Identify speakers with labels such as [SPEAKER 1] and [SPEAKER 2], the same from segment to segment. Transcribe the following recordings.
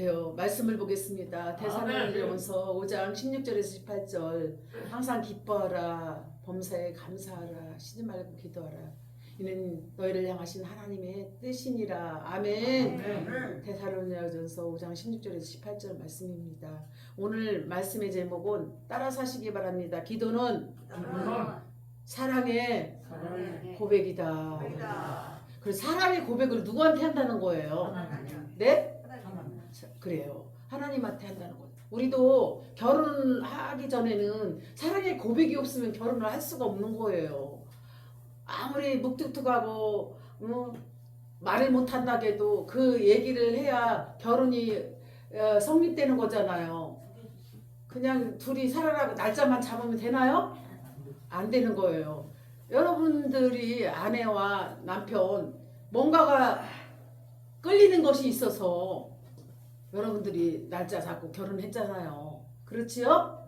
[SPEAKER 1] 그래요. 말씀을 보겠습니다. 데살로니가전서 5장 16절에서 18절. 항상 기뻐하라, 범사에 감사하라, 쉬지 말고 기도하라. 이는 너희를 향하신 하나님의 뜻이니라. 아멘. 데살로니가전서 5장 16절에서 18절 말씀입니다. 오늘 말씀의 제목은 따라서 하시기 바랍니다. 기도는 사랑의 고백이다. 그래서 사랑의 고백을 누구한테 한다는 거예요? 네? 그래요. 하나님한테 한다는 거예요. 우리도 결혼하기 전에는 사랑의 고백이 없으면 결혼을 할 수가 없는 거예요. 아무리 묵뚝뚝하고 말을 못한다고 해도 그 얘기를 해야 결혼이 성립되는 거잖아요. 그냥 둘이 살아라고 날짜만 잡으면 되나요? 안 되는 거예요. 여러분들이 아내와 남편 뭔가가 끌리는 것이 있어서 여러분들이 날짜 잡고 결혼했잖아요. 그렇지요?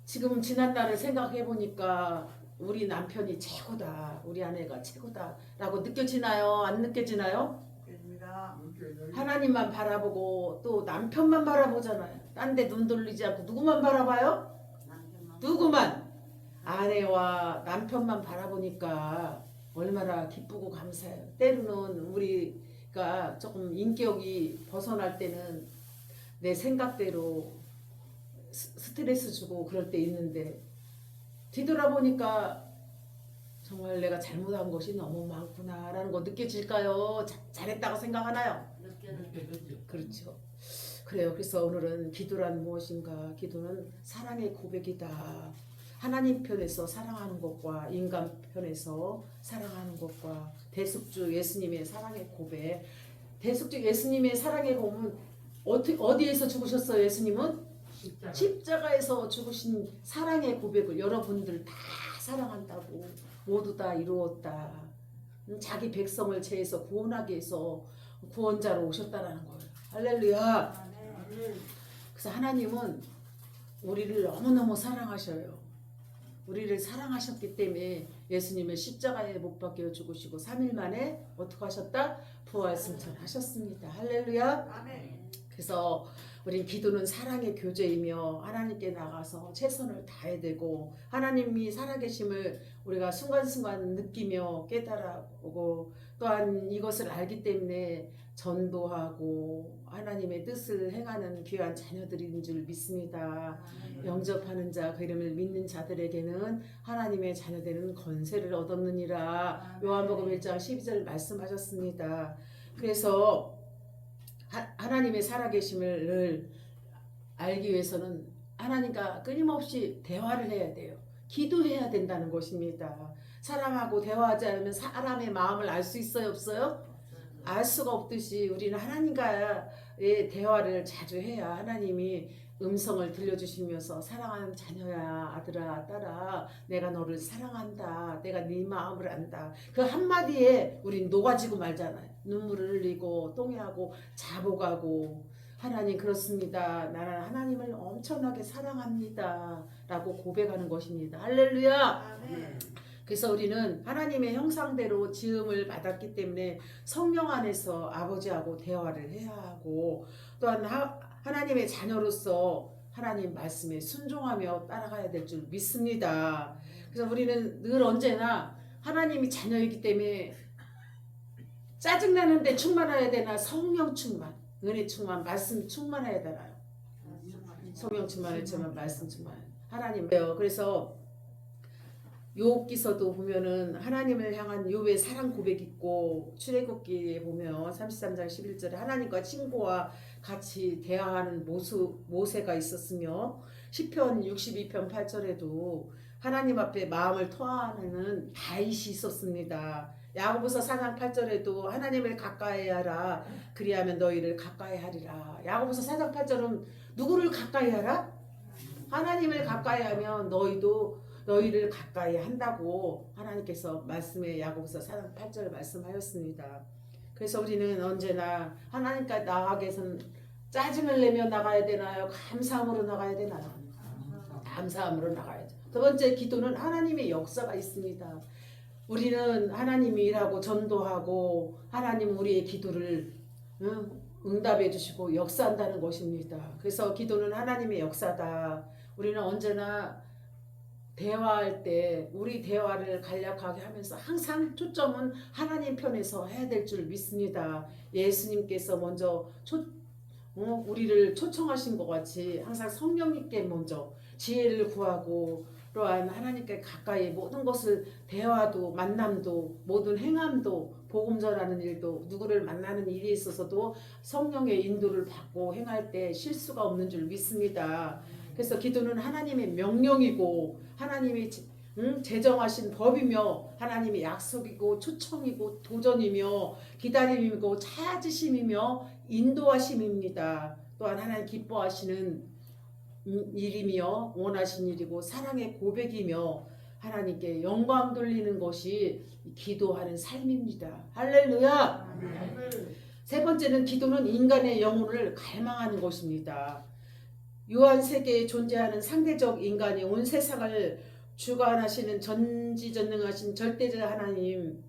[SPEAKER 1] 지금 지난 날을 생각해 보니까 우리 남편이 최고다, 우리 아내가 최고다 라고 느껴지나요? 안 느껴지나요? 하나님만 바라보고 또 남편만 바라보잖아요. 딴 데 눈 돌리지 않고 누구만 바라봐요? 누구만? 아내와 남편만 바라보니까 얼마나 기쁘고 감사해요. 때로는 우리가 조금 인격이 벗어날 때는 내 생각대로 스트레스 주고 그럴 때 있는데 뒤돌아보니까 정말 내가 잘못한 것이 너무 많구나 라는 거 느껴질까요? 잘했다고 생각하나요? 그렇죠. 그래요. 그래서 오늘은 기도란 무엇인가? 기도는 사랑의 고백이다. 하나님 편에서 사랑하는 것과 인간 편에서 사랑하는 것과 대속주 예수님의 사랑의 고백. 대속주 예수님의 사랑의 고백은 어디에서 죽으셨어요? 예수님은? 십자가에서 죽으신 사랑의 고백을 여러분들 다 사랑한다고 모두 다 이루었다. 자기 백성을 죄에서 구원하기 위해서 구원자로 오셨다라는 거예요. 할렐루야. 그래서 하나님은 우리를 너무너무 사랑하셔요. 우리를 사랑하셨기 때문에 예수님을 십자가에 못 박혀 죽으시고 3일 만에 어떻게 하셨다? 부활승천하셨습니다. 할렐루야. 그래서 우리 기도는 사랑의 교제이며 하나님께 나가서 최선을 다해야 되고 하나님이 살아계심을 우리가 순간순간 느끼며 깨달아보고 또한 이것을 알기 때문에 전도하고 하나님의 뜻을 행하는 귀한 자녀들인 줄 믿습니다. 영접하는 자, 그 이름을 믿는 자들에게는 하나님의 자녀되는 권세를 얻었느니라. 요한복음 1장 12절 말씀하셨습니다. 그래서 하나님의 살아계심을 알기 위해서는 하나님과 끊임없이 대화를 해야 돼요. 기도해야 된다는 것입니다. 사람하고 대화하지 않으면 사람의 마음을 알 수 있어요? 없어요? 알 수가 없듯이 우리는 하나님과의 대화를 자주 해야 하나님이 음성을 들려주시면서 사랑하는 자녀야, 아들아, 딸아, 내가 너를 사랑한다. 내가 네 마음을 안다. 그 한마디에 우린 녹아지고 말잖아요. 눈물을 흘리고 똥이하고 자복하고 하나님 그렇습니다. 나는 하나님을 엄청나게 사랑합니다. 라고 고백하는 것입니다. 할렐루야. 그래서 우리는 하나님의 형상대로 지음을 받았기 때문에 성령 안에서 아버지하고 대화를 해야 하고 또한 하나님의 자녀로서 하나님 말씀에 순종하며 따라가야 될 줄 믿습니다. 그래서 우리는 늘 언제나 하나님이 자녀이기 때문에 짜증나는데 충만해야 되나 성령 충만, 은혜 충만, 말씀 충만해야 되나요? 성령 충만했지만 말씀 충만. 하나님이에요. 그래서 욥기서도 보면은 하나님을 향한 욥의 사랑 고백이 있고 출애굽기에 보면 33장 11절에 하나님과 친구와 같이 대화하는 모세가 있었으며 시편 62편 8절에도 하나님 앞에 마음을 토하는 다윗이 있었습니다. 야고보서 4장 8절에도 하나님을 가까이 하라 그리하면 너희를 가까이 하리라. 야고보서 4장 8절은 누구를 가까이 하라? 하나님을 가까이 하면 너희를 가까이 한다고 하나님께서 말씀에 야고보서 4장 8절 말씀하였습니다. 그래서 우리는 언제나 하나님과 나아가기 위해서는 짜증을 내며 나가야 되나요? 감사함으로 나가야 되나요? 감사함으로 나가야죠. 두 번째 기도는 하나님의 역사가 있습니다. 우리는 하나님이 일하고 전도하고 하나님 우리의 기도를 응답해 주시고 역사한다는 것입니다. 그래서 기도는 하나님의 역사다. 우리는 언제나 대화할 때 우리 대화를 간략하게 하면서 항상 초점은 하나님 편에서 해야 될 줄 믿습니다. 예수님께서 먼저 우리를 초청하신 것 같이 항상 성령님께 먼저 지혜를 구하고 또한 하나님께 가까이 모든 것을 대화도 만남도 모든 행함도 복음 전하는 일도 누구를 만나는 일에 있어서도 성령의 인도를 받고 행할 때 실수가 없는 줄 믿습니다. 그래서 기도는 하나님의 명령이고 하나님이 제정하신 법이며 하나님의 약속이고 초청이고 도전이며 기다림이고 찾으심이며 인도하심입니다. 또한 하나님 기뻐하시는 일이며 원하신 일이고 사랑의 고백이며 하나님께 영광 돌리는 것이 기도하는 삶입니다. 할렐루야. 세 번째는 기도는 인간의 영혼을 갈망하는 것입니다. 유한 세계에 존재하는 상대적 인간이 온 세상을 주관하시는 전지전능하신 절대자 하나님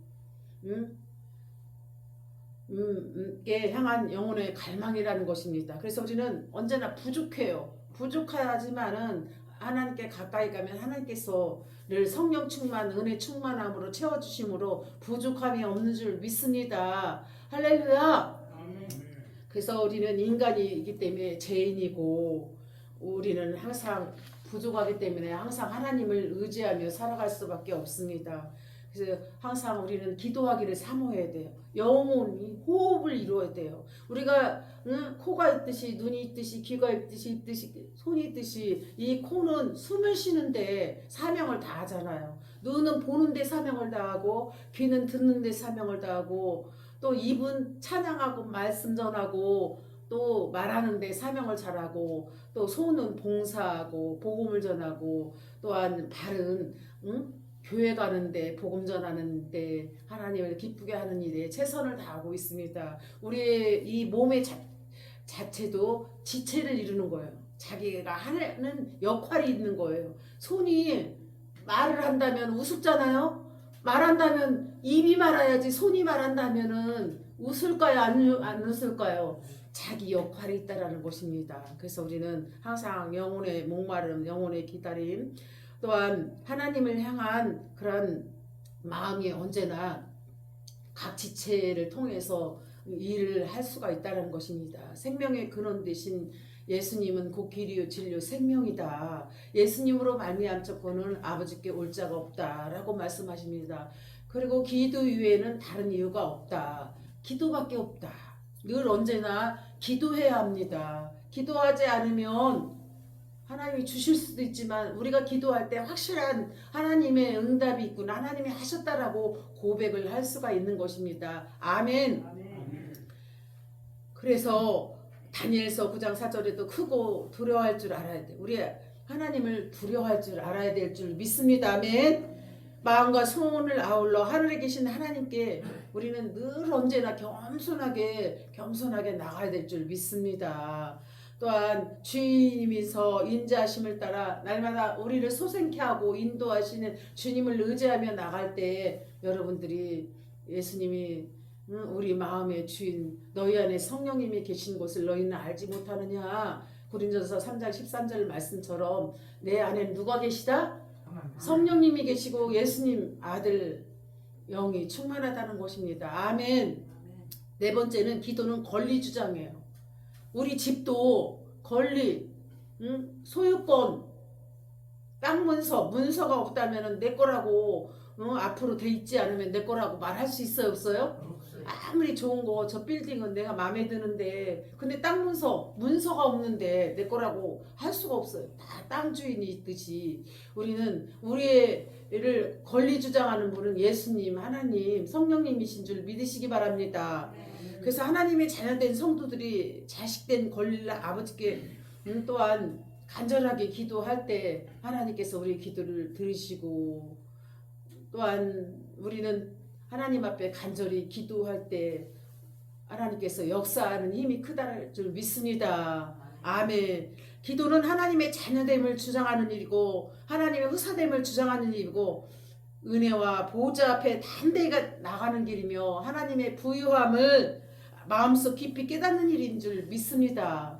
[SPEAKER 1] 께 향한 영혼의 갈망이라는 것입니다. 그래서 우리는 언제나 부족해요. 부족하지만은 하나님께 가까이 가면 하나님께서 늘 성령 충만, 은혜 충만함으로 채워주심으로 부족함이 없는 줄 믿습니다. 할렐루야. 그래서 우리는 인간이기 때문에 죄인이고 우리는 항상 부족하기 때문에 항상 하나님을 의지하며 살아갈 수밖에 없습니다. 그래서 항상 우리는 기도하기를 사모해야 돼요. 영혼이 호흡을 이루어야 돼요. 우리가 코가 있듯이 눈이 있듯이 귀가 있듯이 손이 있듯이 이 코는 숨을 쉬는데 사명을 다하잖아요. 눈은 보는데 사명을 다하고 귀는 듣는데 사명을 다하고 또 입은 찬양하고 말씀 전하고 또 말하는데 사명을 잘하고 또 손은 봉사하고 복음을 전하고 또한 발은 교회 가는데 복음 전하는데 하나님을 기쁘게 하는 일에 최선을 다하고 있습니다. 우리의 이 몸의 자체도 지체를 이루는 거예요. 자기가 하는 역할이 있는 거예요. 손이 말을 한다면 우습잖아요. 말한다면 입이 말아야지 손이 말한다면은 웃을까요? 안 웃을까요? 자기 역할이 있다라는 것입니다. 그래서 우리는 항상 영혼의 목마름, 영혼의 기다림, 또한 하나님을 향한 그런 마음이 언제나 각 지체를 통해서 일을 할 수가 있다는 것입니다. 생명의 근원 되신 예수님은 곧 길이요 진리요 생명이다. 예수님으로 말미암고는 아버지께 올 자가 없다라고 말씀하십니다. 그리고 기도 이외에는 다른 이유가 없다. 기도밖에 없다. 늘 언제나 기도해야 합니다. 기도하지 않으면 하나님이 주실 수도 있지만 우리가 기도할 때 확실한 하나님의 응답이 있구나, 하나님이 하셨다라고 고백을 할 수가 있는 것입니다. 아멘. 그래서 다니엘서 9장 4절에도 크고 두려워할 줄 알아야 돼. 우리 하나님을 두려워할 줄 알아야 될 줄 믿습니다. 아멘. 마음과 손을 아울러 하늘에 계신 하나님께 우리는 늘 언제나 겸손하게 나가야 될 줄 믿습니다. 또한 주님이서 인자하심을 따라 날마다 우리를 소생케 하고 인도하시는 주님을 의지하며 나갈 때 여러분들이 예수님이 우리 마음의 주인 너희 안에 성령님이 계신 것을 너희는 알지 못하느냐. 고린도전서 3장 13절 말씀처럼 내 안에 누가 계시다? 성령님이 계시고 예수님 아들 영이 충만하다는 것입니다. 아멘. 네 번째는 기도는 권리 주장이에요. 우리 집도 권리, 소유권, 땅 문서가 없다면 내 거라고 앞으로 돼 있지 않으면 내 거라고 말할 수 있어요, 없어요? 아무리 좋은 거 저 빌딩은 내가 마음에 드는데 근데 땅 문서가 없는데 내 거라고 할 수가 없어요. 다 땅 주인이 있듯이 우리는 우리를 권리 주장하는 분은 예수님, 하나님, 성령님이신 줄 믿으시기 바랍니다. 그래서 하나님의 자녀된 성도들이 자식된 권리를 아버지께 또한 간절하게 기도할 때 하나님께서 우리 기도를 들으시고 또한 우리는 하나님 앞에 간절히 기도할 때 하나님께서 역사하는 힘이 크다는 줄 믿습니다. 아멘. 기도는 하나님의 자녀됨을 주장하는 일이고 하나님의 후사됨을 주장하는 일이고 은혜와 보호자 앞에 담대히 나가는 길이며 하나님의 부유함을 마음속 깊이 깨닫는 일인 줄 믿습니다.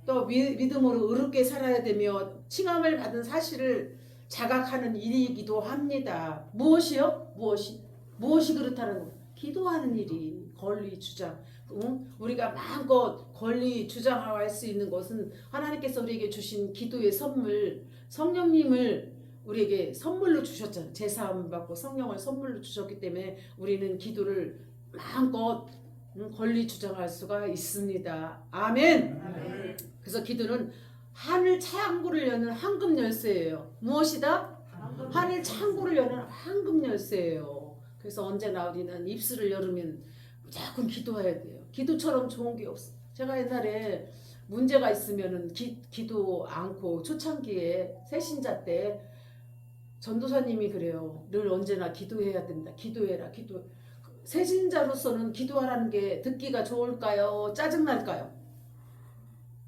[SPEAKER 1] 또 믿음으로 의롭게 살아야 되며 칭함을 받은 사실을 자각하는 일이기도 합니다. 무엇이요? 무엇이 그렇다는 거? 기도하는 일이 권리 주장. 우리가 마음껏 권리 주장할 수 있는 것은 하나님께서 우리에게 주신 기도의 선물, 성령님을 우리에게 선물로 주셨잖아요. 제사함 받고 성령을 선물로 주셨기 때문에 우리는 기도를 마음껏 권리 주장할 수가 있습니다. 아멘.
[SPEAKER 2] 아멘.
[SPEAKER 1] 그래서 기도는 하늘 창고를 여는 황금 열쇠예요. 무엇이다? 하늘 창고를 여는 황금 열쇠예요. 그래서 언제나 우리는 입술을 열으면 무조건 기도해야 돼요. 기도처럼 좋은 게 없어. 제가 옛날에 문제가 있으면은 기도 않고 초창기에 새신자 때 전도사님이 그래요. 늘 언제나 기도해야 된다. 기도해라. 새신자로서는 기도하라는 게 듣기가 좋을까요? 짜증날까요?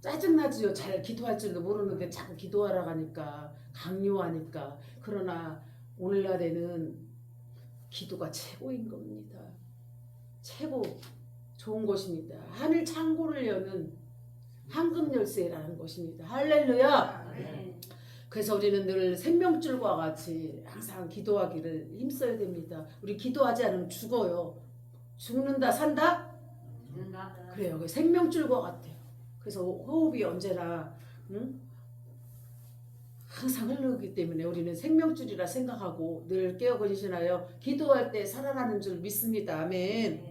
[SPEAKER 1] 짜증나지요. 잘 기도할 줄도 모르는데 자꾸 기도하라고 하니까, 강요하니까. 그러나 오늘날에는 기도가 최고인 겁니다. 최고 좋은 것입니다. 하늘 창고를 여는 황금 열쇠라는 것입니다. 할렐루야.
[SPEAKER 2] 아멘.
[SPEAKER 1] 그래서 우리는 늘 생명줄과 같이 항상 기도하기를 힘써야 됩니다. 우리 기도하지 않으면 죽어요. 죽는다 산다? 그래요. 그 생명줄과 같아요. 그래서 호흡이 언제나 항상 흐르기 때문에 우리는 생명줄이라 생각하고 늘 깨어거리시나요? 기도할 때 살아나는 줄 믿습니다. 아멘.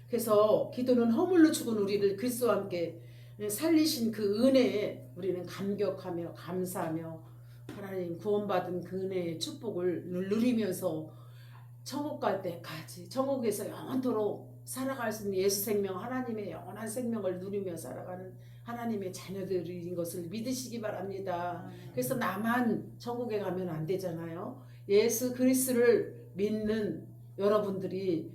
[SPEAKER 1] 그래서 기도는 허물로 죽은 우리를 그리스도와 함께 살리신 그 은혜에 우리는 감격하며 감사하며 하나님 구원받은 그 은혜의 축복을 누리면서 천국 갈 때까지 천국에서 영원토록 살아갈 수 있는 예수 생명, 하나님의 영원한 생명을 누리며 살아가는 하나님의 자녀들인 것을 믿으시기 바랍니다. 그래서 나만 천국에 가면 안 되잖아요. 예수 그리스도를 믿는 여러분들이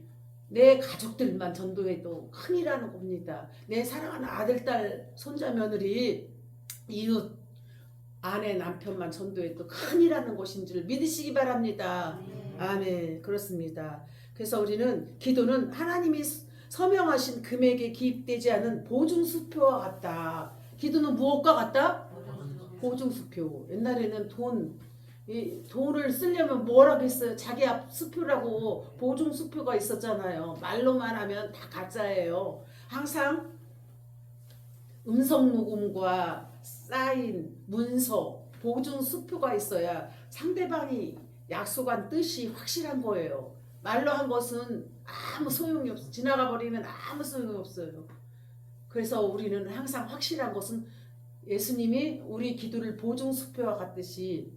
[SPEAKER 1] 내 가족들만 전도해도 큰이라는 겁니다. 내 사랑하는 아들, 딸, 손자, 며느리, 이웃, 아내, 남편만 전도해도 큰이라는 것인 줄 믿으시기 바랍니다. 아멘. 그렇습니다. 그래서 우리는 기도는 하나님이 서명하신 금액에 기입되지 않은 보증수표와 같다. 기도는 무엇과 같다? 보증수표. 옛날에는 돈을 쓰려면 뭐라고 했어요? 자기 앞 수표라고 보증수표가 있었잖아요. 말로만 하면 다 가짜예요. 항상 음성 녹음과 사인, 문서, 보증수표가 있어야 상대방이 약속한 뜻이 확실한 거예요. 말로 한 것은 아무 소용이 없어. 지나가 버리면 아무 소용이 없어요. 그래서 우리는 항상 확실한 것은 예수님이 우리 기도를 보증수표와 같듯이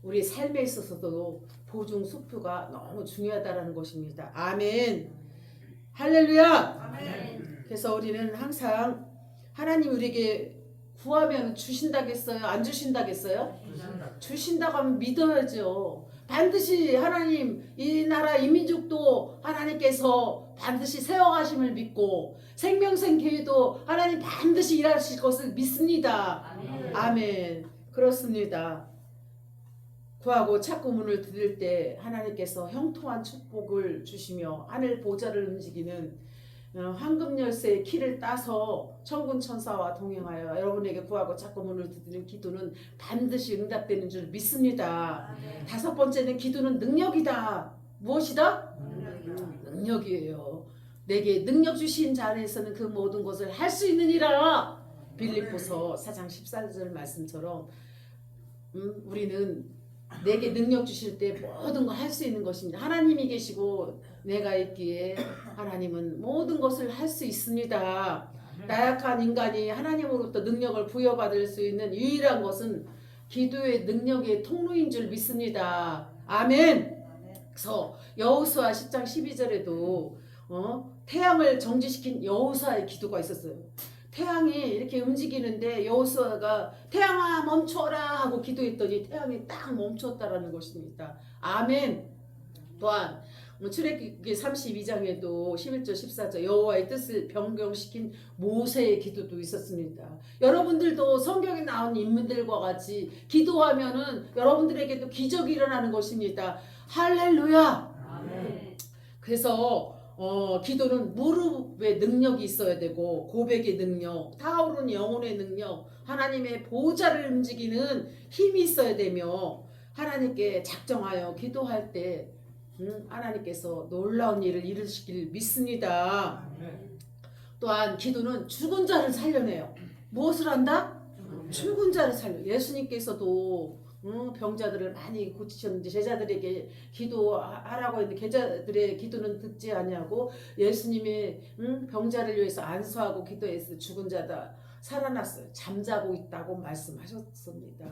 [SPEAKER 1] 우리 삶에 있어서도 보증수표가 너무 중요하다는 것입니다. 아멘. 할렐루야.
[SPEAKER 2] 아멘.
[SPEAKER 1] 그래서 우리는 항상 하나님 우리에게 구하면 주신다겠어요? 안 주신다겠어요? 주신다고 하면 믿어야죠. 반드시 하나님 이 나라 이 민족도 하나님께서 반드시 세워가심을 믿고 생명생교회도 하나님 반드시 일하실 것을 믿습니다.
[SPEAKER 2] 아멘.
[SPEAKER 1] 아멘. 그렇습니다. 구하고 찾고 문을 두들 때 하나님께서 형통한 축복을 주시며 하늘 보좌를 움직이는 황금 열쇠의 키를 따서 천군 천사와 동행하여 여러분에게 구하고 찾고 문을 두드리는 기도는 반드시 응답되는 줄 믿습니다.
[SPEAKER 2] 아멘.
[SPEAKER 1] 다섯 번째는 기도는 능력이다. 무엇이다?
[SPEAKER 2] 능력이다.
[SPEAKER 1] 능력이에요. 내게 능력 주신 자 안에서는 그 모든 것을 할 수 있느니라. 빌립보서 4장 14절 말씀처럼 우리는 내게 능력 주실 때 모든 거 할 수 있는 것입니다. 하나님이 계시고 내가 있기에 하나님은 모든 것을 할 수 있습니다. 나약한 인간이 하나님으로부터 능력을 부여받을 수 있는 유일한 것은 기도의 능력의 통로인 줄 믿습니다. 아멘. 그래서 여호수아 10장 12절에도 태양을 정지시킨 여호수아의 기도가 있었어요. 태양이 이렇게 움직이는데 여호수아가 태양아 멈춰라 하고 기도했더니 태양이 딱 멈췄다라는 것입니다. 아멘. 또한 출애굽기 32장에도 11절 14절 여호와의 뜻을 변경시킨 모세의 기도도 있었습니다. 여러분들도 성경에 나온 인물들과 같이 기도하면은 여러분들에게도 기적이 일어나는 것입니다. 할렐루야.
[SPEAKER 2] 아멘.
[SPEAKER 1] 그래서 기도는 무릎의 능력이 있어야 되고 고백의 능력, 타오르는 영혼의 능력, 하나님의 보좌를 움직이는 힘이 있어야 되며 하나님께 작정하여 기도할 때 하나님께서 놀라운 일을 이루시길 믿습니다. 또한 기도는 죽은 자를 살려내요. 무엇을 한다? 죽은 자를 살려. 예수님께서도 병자들을 많이 고치셨는데 제자들에게 기도하라고 했는데 제자들의 기도는 듣지 아니하고 예수님의 병자를 위해서 안수하고 기도해서 죽은 자다 살아났어요. 잠자고 있다고 말씀하셨습니다.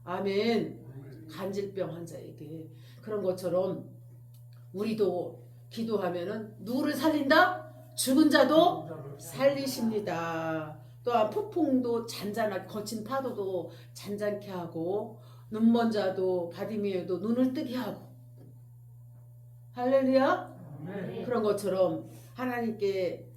[SPEAKER 1] 아멘. 간질병 환자에게 그런 것처럼 우리도 기도하면은 누구를 살린다? 죽은 자도 살리십니다. 또한 폭풍도 잔잔하게 거친 파도도 잔잔케 하고 눈먼 자도 바디미에도 눈을 뜨게 하고 할렐루야. 그런 것처럼 하나님께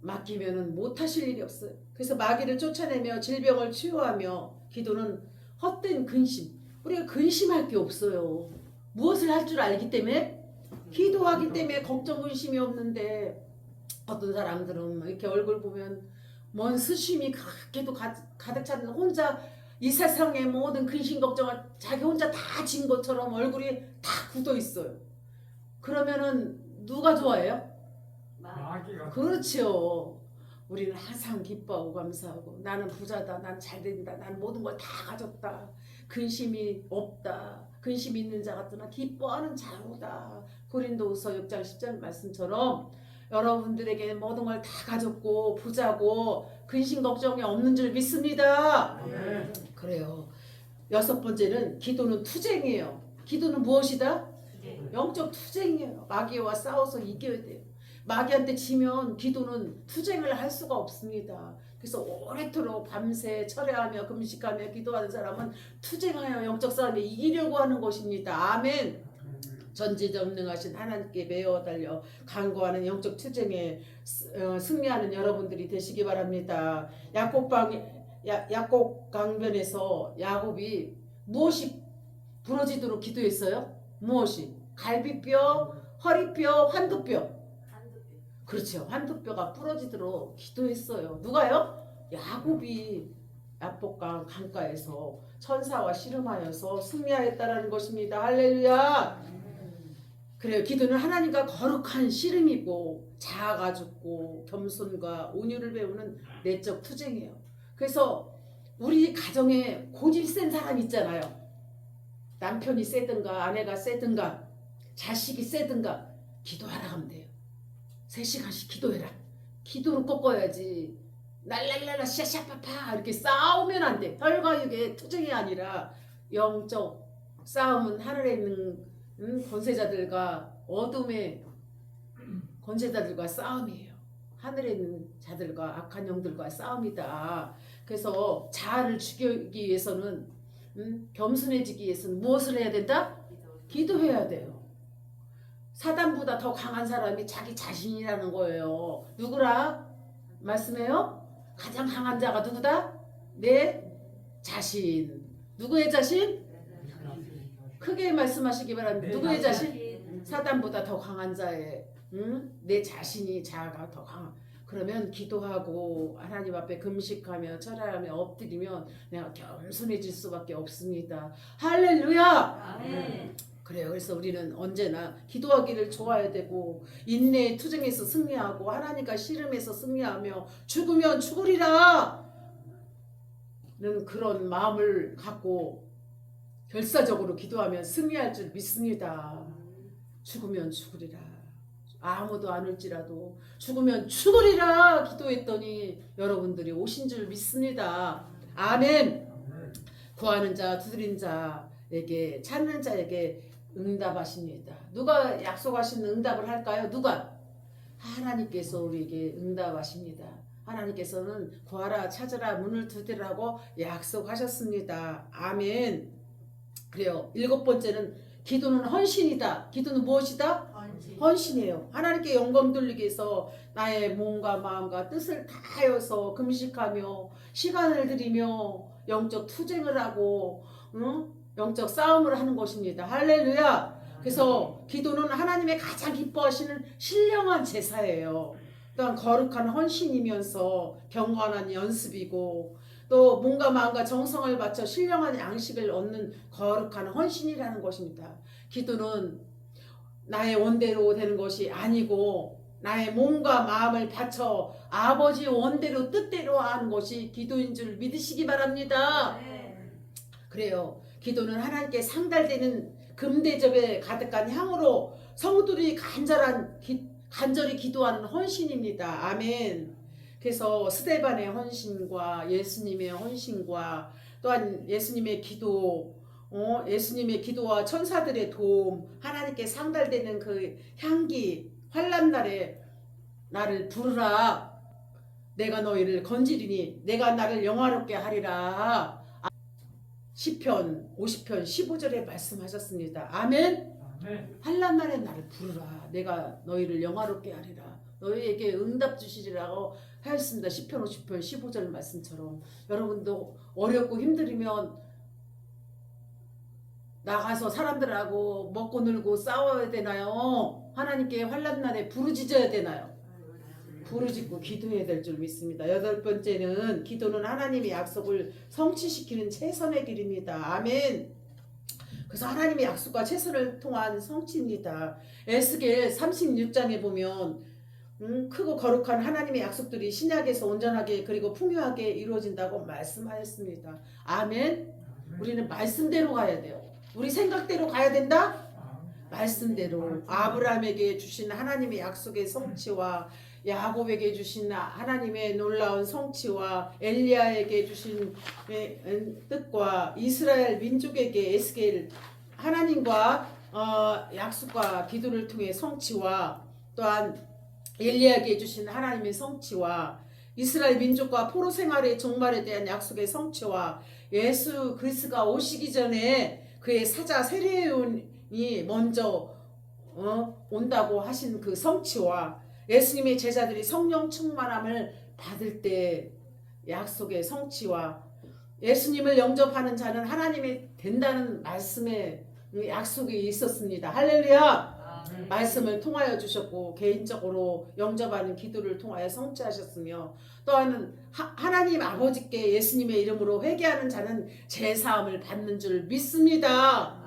[SPEAKER 1] 맡기면은 못하실 일이 없어요. 그래서 마귀를 쫓아내며 질병을 치유하며 기도는 헛된 근심. 우리가 근심할 게 없어요. 무엇을 할 줄 알기 때문에 기도하기 때문에 걱정 근심이 없는데 어떤 사람들은 이렇게 얼굴 보면 뭔 수심이 그렇게도 가득 차는 혼자 이 세상의 모든 근심 걱정을 자기 혼자 다 진 것처럼 얼굴이 다 굳어 있어요. 그러면은 누가 좋아해요?
[SPEAKER 2] 마귀가.
[SPEAKER 1] 그렇죠. 우리는 항상 기뻐하고 감사하고 나는 부자다, 난 잘된다, 난 모든 걸 다 가졌다, 근심이 없다, 근심이 있는 자 같으나 기뻐하는 자로다. 고린도후서 6장 10절 말씀처럼 여러분들에게 모든 걸 다 가졌고 부자고 근심 걱정이 없는 줄 믿습니다. 그래요. 여섯 번째는 기도는 투쟁이에요. 기도는 무엇이다? 영적 투쟁이에요. 마귀와 싸워서 이겨야 돼요. 마귀한테 지면 기도는 투쟁을 할 수가 없습니다. 그래서 오래도록 밤새 철야하며 금식하며 기도하는 사람은 투쟁하여 영적 싸움에 이기려고 하는 것입니다. 아멘. 전지전능하신 하나님께 매어 달려 간구하는 영적 투쟁에 승리하는 여러분들이 되시기 바랍니다. 야곱 강변에서 야곱이 무엇이 부러지도록 기도했어요? 무엇이? 갈비뼈, 허리뼈, 환두뼈. 그렇죠. 환두뼈가 부러지도록 기도했어요. 누가요? 야곱이 야복강 강가에서 천사와 씨름하여서 승리하였다라는 것입니다. 할렐루야. 그래요. 기도는 하나님과 거룩한 씨름이고 자아가 죽고 겸손과 온유를 배우는 내적 투쟁이에요. 그래서 우리 가정에 고집 센 사람 있잖아요. 남편이 세든가 아내가 세든가 자식이 세든가 기도하라 하면 돼요. 3시간씩 기도해라. 기도로 꺾어야지. 날랄랄라 샤샤파파 이렇게 싸우면 안 돼. 혈과 육의 투쟁이 아니라 영적 싸움은 하늘에 있는 권세자들과 어둠의 권세자들과 싸움이에요. 하늘에 있는 자들과 악한 영들과 싸움이다. 그래서 자아를 죽이기 위해서는 겸손해지기 위해서는 무엇을 해야 된다? 기도해야 돼요. 사단보다 더 강한 사람이 자기 자신이라는 거예요. 누구라? 말씀해요? 가장 강한 자가 누구다? 내 자신. 누구의 자신? 크게 말씀하시기 바랍니다. 누구의 자신? 사단보다 더 강한 자의 내 자신이 자아가 더 강한. 그러면 기도하고 하나님 앞에 금식하며 철야하며 엎드리면 내가 겸손해질 수밖에 없습니다. 할렐루야.
[SPEAKER 3] 아멘.
[SPEAKER 1] 그래요. 그래서 우리는 언제나 기도하기를 좋아해야 되고 인내의 투쟁에서 승리하고 하나님과 씨름에서 승리하며 죽으면 죽으리라 는 그런 마음을 갖고 결사적으로 기도하면 승리할 줄 믿습니다. 죽으면 죽으리라. 아무도 안 올지라도 죽으면 죽으리라 기도했더니 여러분들이 오신 줄 믿습니다. 아멘. 구하는 자, 두드린 자에게, 찾는 자에게 응답하십니다. 누가 약속하신 응답을 할까요? 누가? 하나님께서 우리에게 응답하십니다. 하나님께서는 구하라, 찾으라, 문을 두드리라고 약속하셨습니다. 아멘. 그래요. 7번째는 기도는 헌신이다. 기도는 무엇이다? 헌신이에요. 하나님께 영광 돌리기 위해서 나의 몸과 마음과 뜻을 다하여서 금식하며 시간을 들이며 영적 투쟁을 하고 영적 싸움을 하는 것입니다. 할렐루야. 그래서 기도는 하나님의 가장 기뻐하시는 신령한 제사예요. 또한 거룩한 헌신이면서 경건한 연습이고 또 몸과 마음과 정성을 바쳐 신령한 양식을 얻는 거룩한 헌신이라는 것입니다. 기도는 나의 원대로 되는 것이 아니고 나의 몸과 마음을 바쳐 아버지 원대로 뜻대로 하는 것이 기도인 줄 믿으시기 바랍니다. 그래요. 기도는 하나님께 상달되는 금대접에 가득한 향으로 성도들이 간절히 기도하는 헌신입니다. 아멘. 그래서 스데반의 헌신과 예수님의 헌신과 또한 예수님의 기도, 예수님의 기도와 천사들의 도움, 하나님께 상달되는 그 향기, 환난날에 나를 부르라. 내가 너희를 건지리니 내가 나를 영화롭게 하리라. 시편 50편 15절에 말씀하셨습니다. 아멘. 환난날에 나를 부르라. 내가 너희를 영화롭게 하리라. 너희에게 응답 주시리라고 하였습니다. 시편 50편 15절 말씀처럼 여러분도 어렵고 힘들으면 나가서 사람들하고 먹고 놀고 싸워야 되나요? 하나님께 환난날에 부르짖어야 되나요? 부르짖고 기도해야 될 줄 믿습니다. 8번째는 기도는 하나님의 약속을 성취시키는 최선의 길입니다. 아멘. 그래서 하나님의 약속과 최선을 통한 성취입니다. 에스겔 36장에 보면 크고 거룩한 하나님의 약속들이 신약에서 온전하게 그리고 풍요하게 이루어진다고 말씀하였습니다. 아멘. 우리는 말씀대로 가야 돼요. 우리 생각대로 가야 된다? 말씀대로. 아브라함에게 주신 하나님의 약속의 성취와 야곱에게 주신 하나님의 놀라운 성취와 엘리야에게 주신 뜻과 이스라엘 민족에게 에스겔 하나님과 약속과 기도를 통해 성취와 또한 엘리야에게 주신 하나님의 성취와 이스라엘 민족과 포로 생활의 종말에 대한 약속의 성취와 예수 그리스도가 오시기 전에 그의 사자 세례요한이 먼저 온다고 하신 그 성취와 예수님의 제자들이 성령 충만함을 받을 때 약속의 성취와 예수님을 영접하는 자는 하나님이 된다는 말씀의 약속이 있었습니다. 할렐루야. 말씀을 통하여 주셨고 개인적으로 영접하는 기도를 통하여 성취하셨으며 또한 하나님 아버지께 예수님의 이름으로 회개하는 자는 제사함을 받는 줄 믿습니다.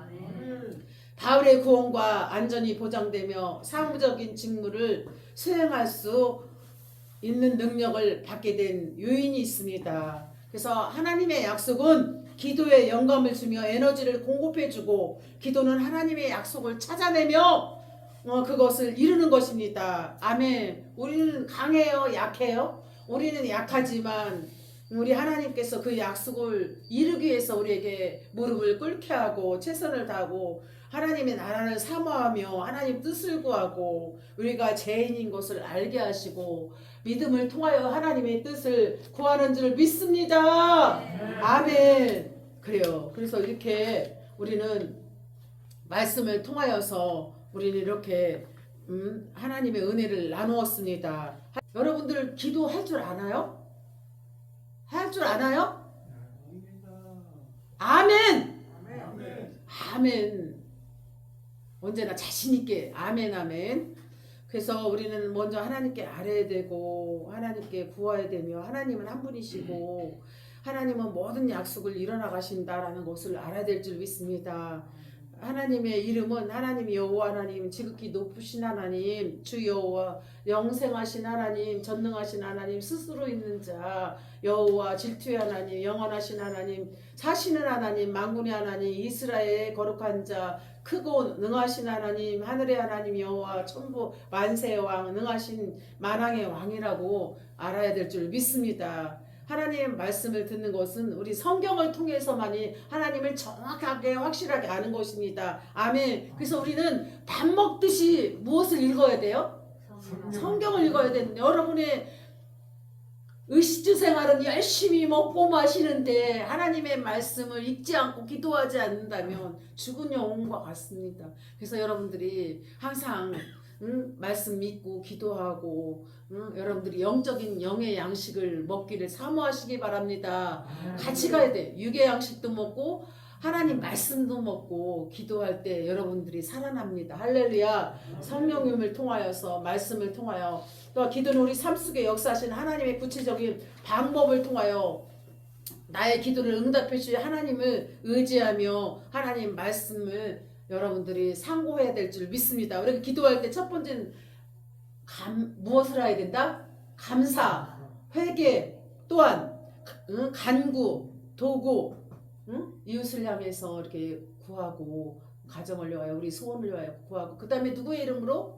[SPEAKER 1] 바울의 구원과 안전이 보장되며 사무적인 직무를 수행할 수 있는 능력을 받게 된 요인이 있습니다. 그래서 하나님의 약속은 기도에 영감을 주며 에너지를 공급해주고 기도는 하나님의 약속을 찾아내며 그것을 이루는 것입니다. 아멘. 우리는 강해요? 약해요? 우리는 약하지만 우리 하나님께서 그 약속을 이루기 위해서 우리에게 무릎을 꿇게 하고 최선을 다하고 하나님의 나라를 사모하며 하나님 뜻을 구하고 우리가 죄인인 것을 알게 하시고 믿음을 통하여 하나님의 뜻을 구하는 줄 믿습니다. 아멘. 그래요. 그래서 이렇게 우리는 말씀을 통하여서 우리는 이렇게 하나님의 은혜를 나누었습니다. 여러분들 기도할 줄 아나요? 할 줄 아나요? 아멘. 아멘. 언제나 자신 있게 아멘 아멘. 그래서 우리는 먼저 하나님께 알아야 되고 하나님께 구해야 되며 하나님은 한 분이시고 하나님은 모든 약속을 이뤄나가신다라는 것을 알아야 될 줄 믿습니다. 하나님의 이름은 하나님 여호와 하나님, 지극히 높으신 하나님, 주 여호와, 영생하신 하나님, 전능하신 하나님, 스스로 있는 자 여호와, 질투의 하나님, 영원하신 하나님, 사시는 하나님, 만군의 하나님, 이스라엘의 거룩한 자, 크고 능하신 하나님, 하늘의 하나님 여호와, 천부 만세의 왕, 능하신 만왕의 왕이라고 알아야 될 줄 믿습니다. 하나님 말씀을 듣는 것은 우리 성경을 통해서만이 하나님을 정확하게 확실하게 아는 것입니다. 아멘. 그래서 우리는 밥 먹듯이 무엇을 읽어야 돼요? 성경을 읽어야 되는데 여러분의 의식주 생활은 열심히 먹고 마시는데 하나님의 말씀을 읽지 않고 기도하지 않는다면 죽은 영혼과 같습니다. 그래서 여러분들이 항상 말씀 믿고 기도하고 여러분들이 영적인 영의 양식을 먹기를 사모하시기 바랍니다. 같이 가야 돼. 육의 양식도 먹고 하나님 말씀도 먹고 기도할 때 여러분들이 살아납니다. 할렐루야. 성령님을 통하여서 말씀을 통하여 또 기도는 우리 삶 속에 역사하신 하나님의 구체적인 방법을 통하여 나의 기도를 응답해 주실 하나님을 의지하며 하나님 말씀을 여러분들이 상고해야 될 줄 믿습니다. 우리가 기도할 때 첫 번째는 무엇을 해야 된다? 감사, 회개, 또한 간구, 도구, 이웃을 향해서 이렇게 구하고 가정을 위하여 우리 소원을 위하여 구하고 그 다음에 누구의 이름으로?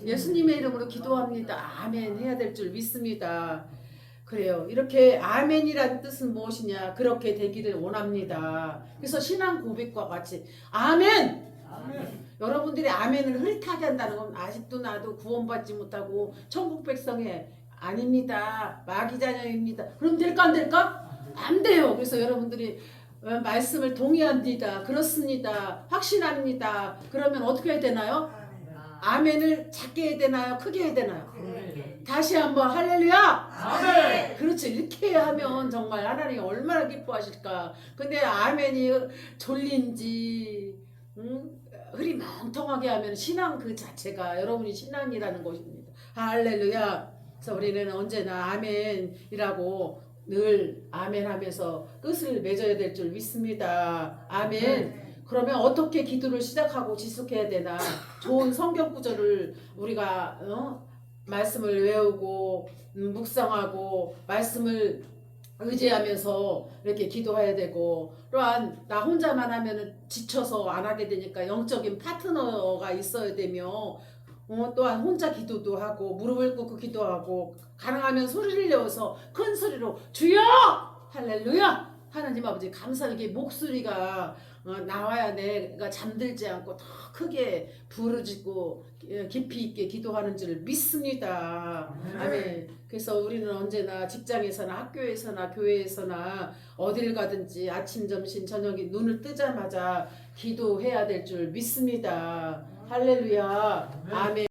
[SPEAKER 1] 예수님의 이름으로 기도합니다. 아멘 해야 될 줄 믿습니다. 그래요. 이렇게 아멘이라는 뜻은 무엇이냐? 그렇게 되기를 원합니다. 그래서 신앙 고백과 같이 아멘! 아멘! 여러분들이 아멘을 흐릿하게 한다는 건 아직도 나도 구원받지 못하고 천국 백성이 아닙니다. 마귀 자녀입니다. 그럼 될까 안 될까? 안 돼요. 그래서 여러분들이 말씀을 동의합니다. 그렇습니다. 확신합니다. 그러면 어떻게 해야 되나요? 아멘을 작게 해야 되나요? 크게 해야 되나요? 다시 한번 할렐루야! 아멘! 그렇죠. 이렇게 하면 정말 하나님이 얼마나 기뻐하실까. 근데 아멘이 졸린지 흐리멍텅하게 하면 신앙 그 자체가 여러분이 신앙이라는 것입니다. 할렐루야! 그래서 우리는 언제나 아멘이라고 늘 아멘 하면서 끝을 맺어야 될 줄 믿습니다. 아멘. 그러면 어떻게 기도를 시작하고 지속해야 되나? 좋은 성경 구절을 우리가 말씀을 외우고 묵상하고 말씀을 의지하면서 이렇게 기도해야 되고 또한 나 혼자만 하면 지쳐서 안 하게 되니까 영적인 파트너가 있어야 되며 또한 혼자 기도도 하고 무릎을 꿇고 기도하고 가능하면 소리를 내어서 큰 소리로 주여! 할렐루야! 하나님 아버지 감사하게 목소리가 나와야 내가 잠들지 않고 더 크게 부르짖고 깊이 있게 기도하는 줄 믿습니다. 아멘. 그래서 우리는 언제나 직장에서나 학교에서나 교회에서나 어딜 가든지 아침 점심 저녁에 눈을 뜨자마자 기도해야 될 줄 믿습니다. 할렐루야. 아멘.